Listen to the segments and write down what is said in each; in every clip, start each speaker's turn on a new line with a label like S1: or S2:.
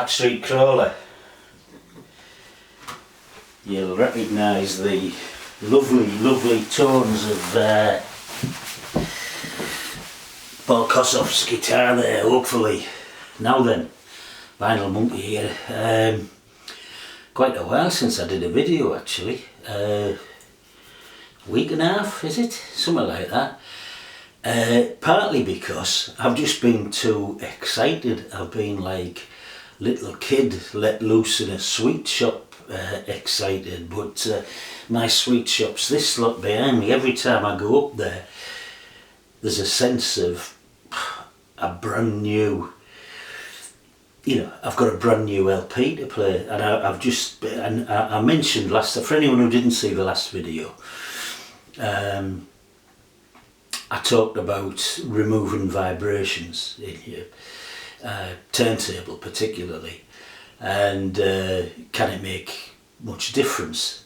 S1: Backstreet Crawler. You'll recognise the lovely tones of Paul Kossoff's guitar there, hopefully. Now then, Vinyl Monkey here. Quite a while since I did a video actually. Week and a half, is it? Something like that. Partly because I've just been too excited. I've been like little kid let loose in a sweet shop, excited, but my sweet shop's this lot behind me. Every time I go up there, there's a sense of a brand new, I've got a brand new LP to play, and I mentioned for anyone who didn't see the last video, I talked about removing vibrations in your turntable particularly, and can it make much difference?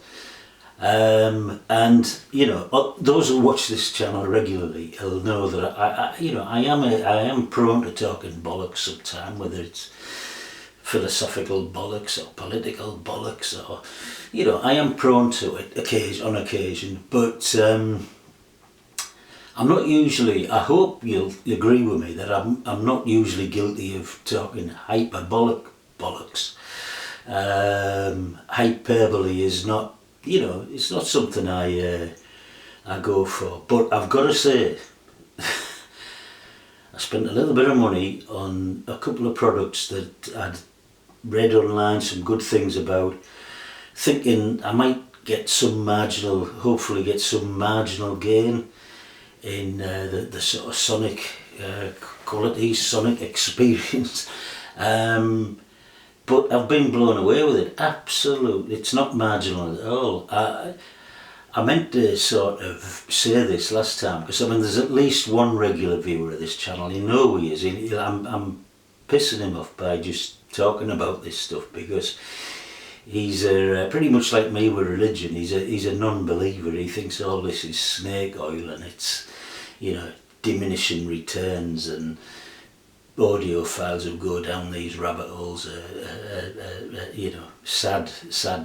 S1: And those who watch this channel regularly will know that I am prone to talking bollocks sometimes, whether it's philosophical bollocks or political bollocks, or I am prone to it on occasion, but I'm not usually, I hope you'll agree with me that I'm not usually guilty of talking hyperbolic bollocks. Hyperbole is not, it's not something I go for, but I've got to say, I spent a little bit of money on a couple of products that I'd read online some good things about, thinking I might hopefully get some marginal gain in the sort of sonic qualities, sonic experience, but I've been blown away with it. Absolutely, it's not marginal at all. I meant to sort of say this last time, because there's at least one regular viewer of this channel. You know who he is. I'm pissing him off by just talking about this stuff, because he's pretty much like me with religion. He's a non-believer. He thinks all this is snake oil and it's diminishing returns, and audiophiles who go down these rabbit holes sad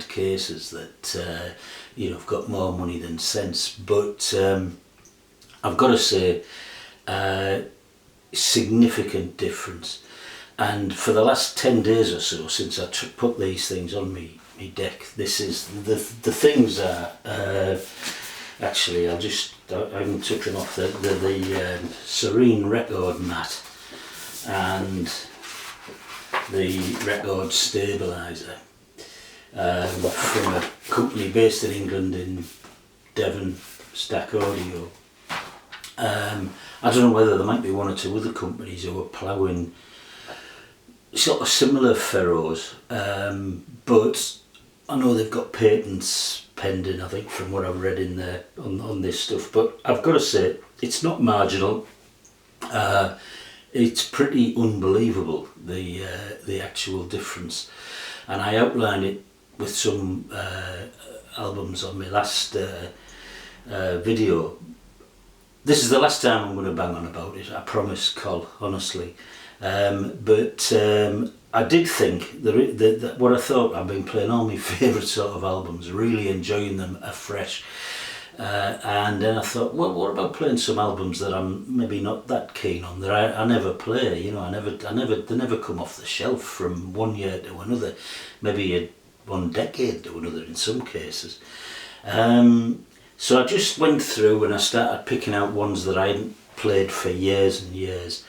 S1: cases that have got more money than sense. But I've got to say, significant difference. And for the last 10 days or so since I put these things on me deck, this is the things are actually, I haven't took them off, the Serene record mat and the record stabiliser from a company based in England, in Devon, Stack Audio. I don't know whether there might be one or two other companies who are ploughing sort of similar furrows, but I know they've got patents pending, I think, from what I've read in there on this stuff. But I've got to say, it's not marginal. It's pretty unbelievable, the actual difference, and I outlined it with some albums on my last video. This is the last time I'm going to bang on about it, I promise, Col, honestly. But I did think that what I thought, I've been playing all my favourite sort of albums, really enjoying them afresh, and then I thought, well, what about playing some albums that I'm maybe not that keen on, that I never play, they never come off the shelf from one year to another, maybe one decade to another in some cases. So I just went through and I started picking out ones that I hadn't played for years and years,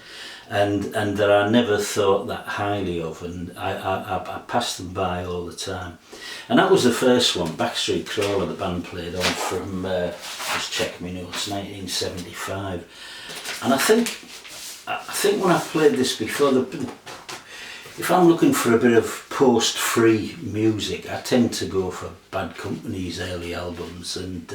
S1: and that I never thought that highly of, and I passed them by all the time. And that was the first one, Backstreet Crawler, the band played on from, just check my notes, 1975. And I think when I played this before, if I'm looking for a bit of post-free music, I tend to go for Bad Company's early albums, and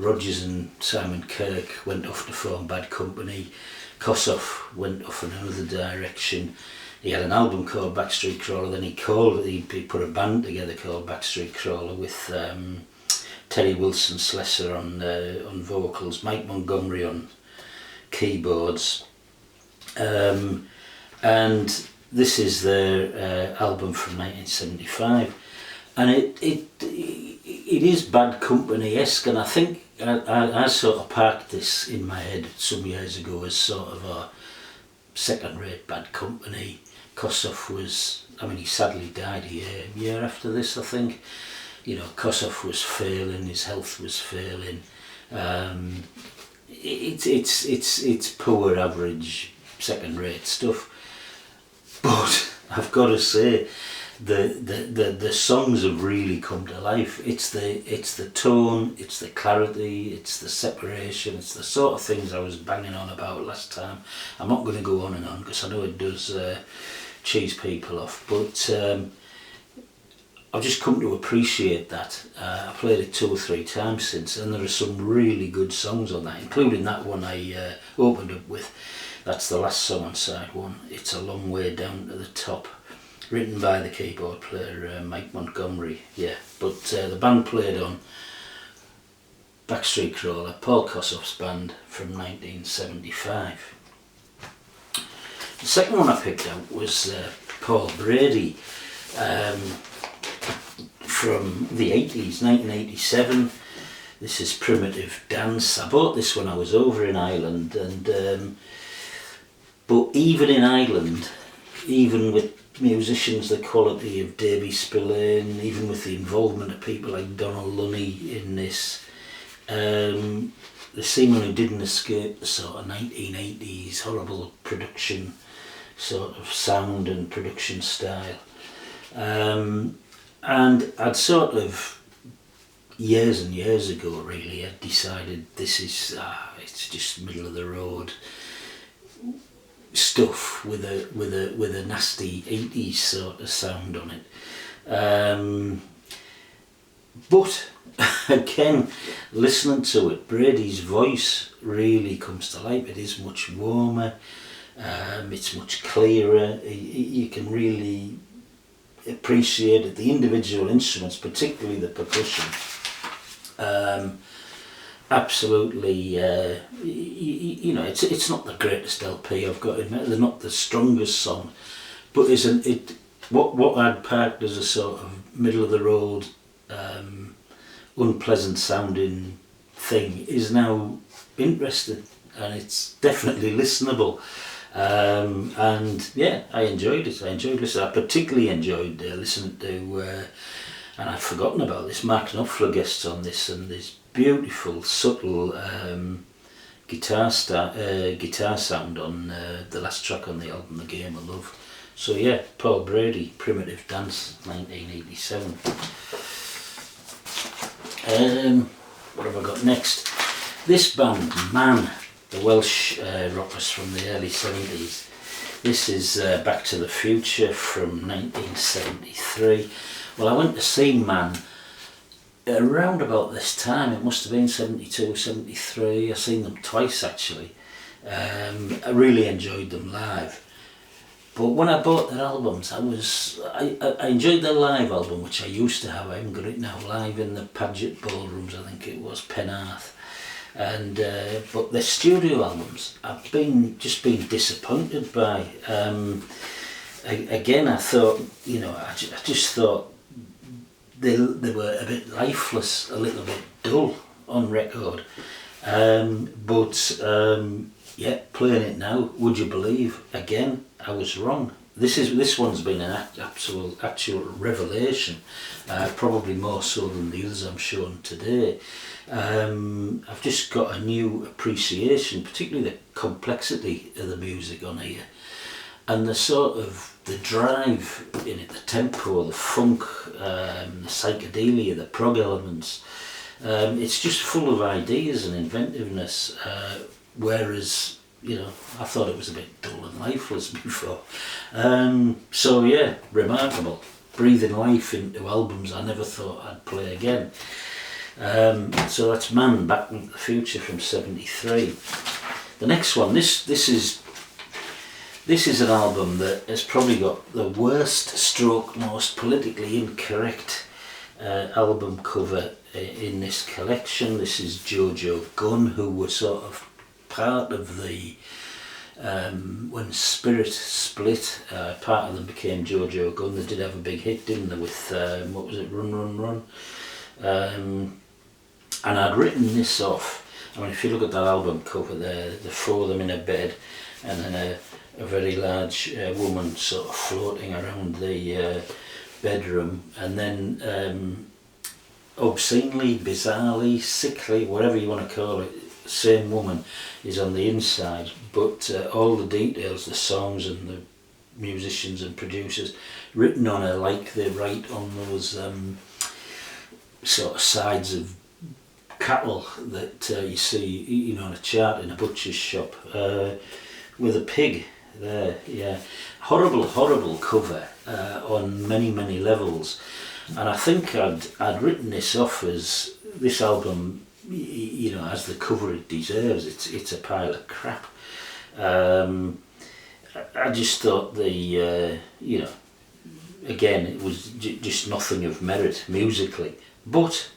S1: Rodgers and Simon Kirk went off to form Bad Company. Kossoff went off in another direction. He had an album called Backstreet Crawler, then he put a band together called Backstreet Crawler with Terry Wilson Slessor on vocals, Mike Montgomery on keyboards, and this is their album from 1975, and it is Bad Company-esque, and I think I sort of parked this in my head some years ago as sort of a second-rate Bad Company. Kossoff was, I mean, he sadly died a year after this, I think. You know, Kossoff was failing, his health was failing. It's poor, average, second-rate stuff. But I've got to say, the songs have really come to life. It's the tone, it's the clarity, it's the separation, it's the sort of things I was banging on about last time. I'm not going to go on and on because I know it does cheese people off, but I've just come to appreciate that. I played it 2 or 3 times since, and there are some really good songs on that, including that one I opened up with. That's the last song on side 1. It's a Long Way Down to the Top, written by the keyboard player Mike Montgomery. Yeah, but the band played on Backstreet Crawler, Paul Kossoff's band, from 1975. The second one I picked out was Paul Brady, from the 80s, 1987. This is Primitive Dance. I bought this when I was over in Ireland, and but even in Ireland, even with musicians the quality of Davy Spillane, even with the involvement of people like Donald Lunny in this, they seemingly didn't escape the sort of 1980s horrible production sort of sound and production style. And I'd sort of, years and years ago really, I'd decided this is, it's just middle of the road stuff with a nasty 80s sort of sound on it. But again, listening to it, Brady's voice really comes to life. It is much warmer, it's much clearer. You can really appreciate it. The individual instruments, particularly the percussion, absolutely, you know, it's not the greatest LP I've got in there. They're not the strongest song, but isn't it? What I'd parked as a sort of middle of the road, unpleasant sounding thing is now interesting, and it's definitely listenable. And yeah, I enjoyed it. I enjoyed listening. I particularly enjoyed listening to, and I'd forgotten about this, Mark Knopfler guests on this, and this beautiful, subtle guitar sound on the last track on the album, The Game of Love. So yeah, Paul Brady, Primitive Dance, 1987. What have I got next? This band, Man, the Welsh rockers from the early 70s. This is Back to the Future from 1973. Well, I went to see Man around about this time. It must have been 72, 73. I've seen them twice actually. I really enjoyed them live. But when I bought their albums, I enjoyed their live album, which I used to have. I haven't got it now, live in the Paget Ballrooms, I think it was, Penarth. And but their studio albums, I've been disappointed by. Again, I thought, you know, I just thought they were a bit lifeless, a little bit dull on record. But yeah, playing it now, would you believe? Again, I was wrong. This one's been an actual revelation, probably more so than the others I'm showing today. I've just got a new appreciation, particularly the complexity of the music on here, and the sort of the drive in it, the tempo, the funk, the psychedelia, the prog elements. It's just full of ideas and inventiveness, whereas, you know, I thought it was a bit dull and lifeless before. So yeah, remarkable. Breathing life into albums I never thought I'd play again. So that's Man, Back into the Future from 73. The next one, this is an album that has probably got the worst stroke most politically incorrect album cover in this collection. This is Jojo Gunne, who were sort of part of the when Spirit split, part of them became Jojo Gunne. They did have a big hit, didn't they, with, what was it, Run Run Run? And I'd written this off. I mean, if you look at that album cover there, the four of them in a bed, and then a very large woman sort of floating around the bedroom, and then obscenely, bizarrely, sickly, whatever you want to call it, same woman is on the inside, but all the details, the songs and the musicians and producers written on her like they write on those sort of sides of cattle that you see, you know, on a chart in a butcher's shop, with a pig there. Yeah, horrible cover on many levels. And I think I'd written this off as this album, you know, as the cover it deserves. It's a pile of crap. I just thought you know, again, it was just nothing of merit musically. But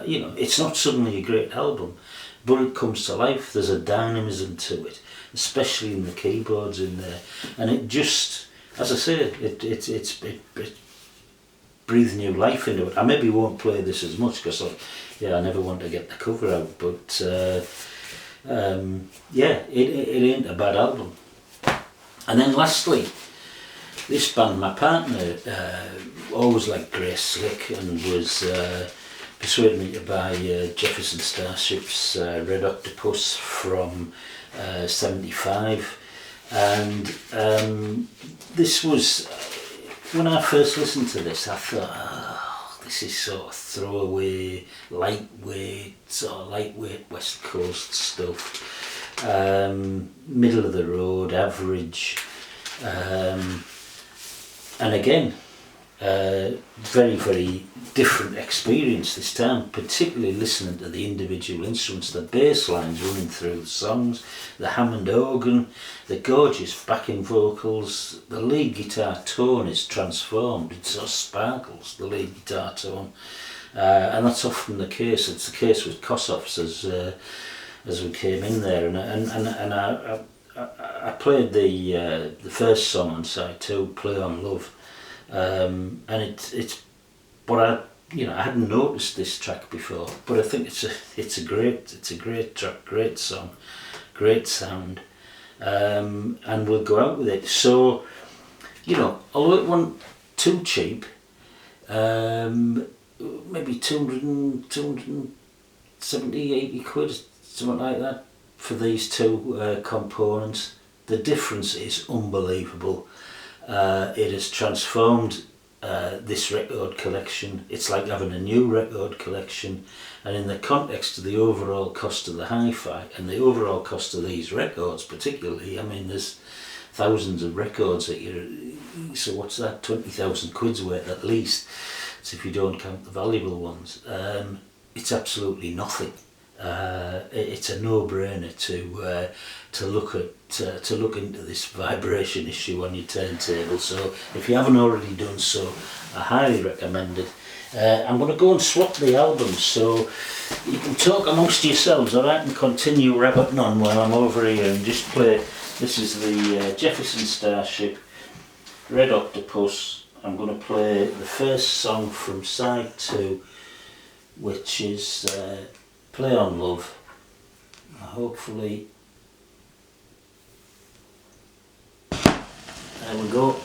S1: you know, it's not suddenly a great album, but it comes to life. There's a dynamism to it, especially in the keyboards in there, and it just, as I say, it breathes new life into it. I maybe won't play this as much because I never want to get the cover out, but yeah, it ain't a bad album. And then lastly, this band, my partner always liked Grace Slick and was persuaded me to buy Jefferson Starship's Red Octopus from 75, and this was, when I first listened to this, I thought, oh, this is sort of throwaway, lightweight West Coast stuff, middle of the road, average, and again, very different experience this time, particularly listening to the individual instruments, the bass lines running through the songs, the Hammond organ, the gorgeous backing vocals, the lead guitar tone is transformed, it sort of sparkles, the lead guitar tone, and that's often the case. It's the case with Kossoff's as we came in there, and I played the first song on side 2, Play on Love. And it's, but I hadn't noticed this track before, but I think it's a great track, great song, great sound, and we'll go out with it. So, you know, although it wasn't too cheap, maybe 270, 80 quid, something like that, for these two components. The difference is unbelievable. It has transformed this record collection. It's like having a new record collection, and in the context of the overall cost of the hi-fi and the overall cost of these records particularly, I mean, there's thousands of records that so what's that, 20,000 quid's worth at least, so if you don't count the valuable ones, it's absolutely nothing. It's a no-brainer to look into this vibration issue on your turntable. So if you haven't already done so, I highly recommend it. I'm going to go and swap the albums, so you can talk amongst yourselves, or I can continue rabbiting on while I'm over here and just play. This is the Jefferson Starship, Red Octopus. I'm going to play the first song from side 2, which is Play on Love. Hopefully, there we go.